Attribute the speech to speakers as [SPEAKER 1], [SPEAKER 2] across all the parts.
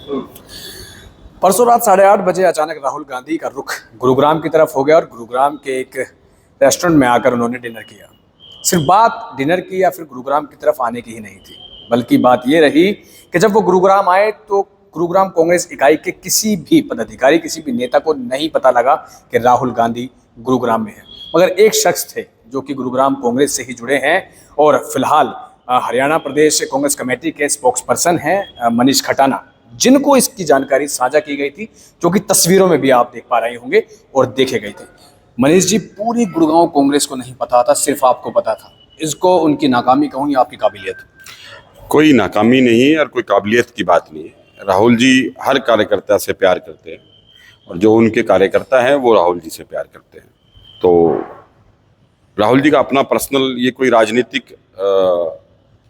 [SPEAKER 1] परसों रात 8:30 बजे अचानक राहुल गांधी का रुख गुरुग्राम की तरफ हो गया और गुरुग्राम के एक रेस्टोरेंट में आकर उन्होंने डिनर किया। सिर्फ बात डिनर की या फिर गुरुग्राम की तरफ आने की ही नहीं थी, बल्कि बात यह रही कि जब वो गुरुग्राम आए तो गुरुग्राम कांग्रेस इकाई के किसी भी पदाधिकारी, किसी भी नेता को नहीं पता लगा कि राहुल गांधी गुरुग्राम में है। मगर एक शख्स थे जो कि गुरुग्राम कांग्रेस से ही जुड़े हैं और फिलहाल हरियाणा प्रदेश कांग्रेस कमेटी के स्पोक्स पर्सन हैं मनीष खटाना, जिनको इसकी जानकारी साझा की गई थी, जो कि तस्वीरों में भी आप देख पा रहे होंगे और देखे गए थे। मनीष जी, पूरी गुड़गांव कांग्रेस को नहीं पता था, सिर्फ आपको पता था। इसको उनकी नाकामी कहूँ या आपकी काबिलियत?
[SPEAKER 2] कोई नाकामी नहीं है और कोई काबिलियत की बात नहीं है। राहुल जी हर कार्यकर्ता से प्यार करते हैं और जो उनके कार्यकर्ता हैं वो राहुल जी से प्यार करते हैं। तो राहुल जी का अपना पर्सनल, ये कोई राजनीतिक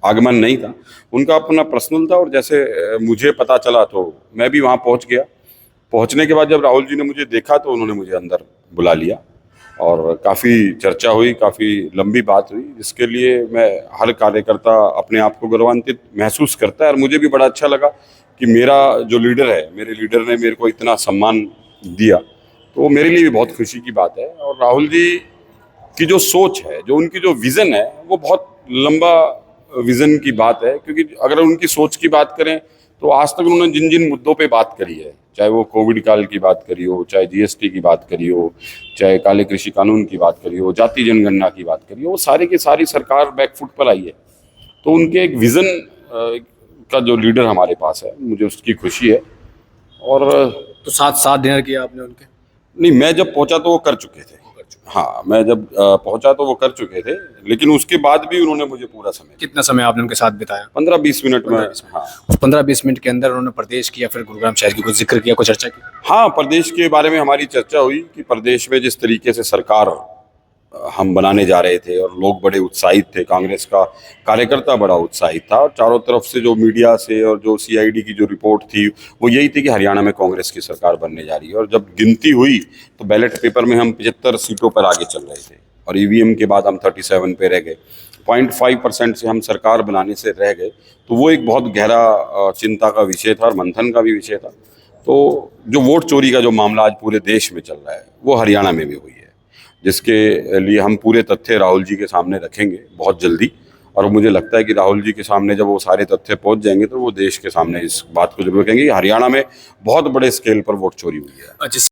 [SPEAKER 2] आगमन नहीं था, उनका अपना पर्सनल था। और जैसे मुझे पता चला तो मैं भी वहाँ पहुँच गया। पहुँचने के बाद जब राहुल जी ने मुझे देखा तो उन्होंने मुझे अंदर बुला लिया और काफ़ी चर्चा हुई, काफ़ी लंबी बात हुई, जिसके लिए मैं हर कार्यकर्ता अपने आप को गौरवान्वित महसूस करता है। और मुझे भी बड़ा अच्छा लगा कि मेरा जो लीडर है, मेरे लीडर ने मेरे को इतना सम्मान दिया, तो वो मेरे लिए भी बहुत खुशी की बात है। और राहुल जी की जो सोच है, जो उनकी जो विज़न है, वो बहुत लंबा विज़न की बात है। क्योंकि अगर उनकी सोच की बात करें तो आज तक उन्होंने जिन जिन मुद्दों पे बात करी है, चाहे वो कोविड काल की बात करी हो, चाहे जीएसटी की बात करी हो, चाहे काले कृषि कानून की बात करी हो, जाति जनगणना की बात करी हो, वो सारी की सारी सरकार बैकफुट पर आई है। तो उनके एक विज़न का जो लीडर हमारे पास है, मुझे उसकी खुशी है। और
[SPEAKER 1] तो साथ डिनर किया आपने उनके?
[SPEAKER 2] नहीं, मैं जब पहुंचा तो वो कर चुके थे। हाँ, मैं जब पहुंचा तो वो कर चुके थे, लेकिन उसके बाद भी उन्होंने मुझे पूरा समय।
[SPEAKER 1] कितना समय आपने उनके साथ बिताया?
[SPEAKER 2] 15-20 मिनट में। हाँ,
[SPEAKER 1] उस 15-20 मिनट के अंदर उन्होंने प्रदेश की या फिर गुरुग्राम शहर की कुछ जिक्र किया, कुछ चर्चा की?
[SPEAKER 2] हाँ, प्रदेश के बारे में हमारी चर्चा हुई कि प्रदेश में जिस तरीके से सरकार हम बनाने जा रहे थे और लोग बड़े उत्साहित थे, कांग्रेस का कार्यकर्ता बड़ा उत्साहित था, और चारों तरफ से जो मीडिया से और जो सीआईडी की जो रिपोर्ट थी वो यही थी कि हरियाणा में कांग्रेस की सरकार बनने जा रही है। और जब गिनती हुई तो बैलेट पेपर में हम 75 सीटों पर आगे चल रहे थे और ईवीएम के बाद हम 37 पे रह गए। 0.5% से हम सरकार बनाने से रह गए। तो वो एक बहुत गहरा चिंता का विषय था और मंथन का भी विषय था। तो जो वोट चोरी का जो मामला आज पूरे देश में चल रहा है, वो हरियाणा में भी हुई है, जिसके लिए हम पूरे तथ्य राहुल जी के सामने रखेंगे बहुत जल्दी। और मुझे लगता है कि राहुल जी के सामने जब वो सारे तथ्य पहुंच जाएंगे तो वो देश के सामने इस बात को जरूर कहेंगे कि हरियाणा में बहुत बड़े स्केल पर वोट चोरी हुई है।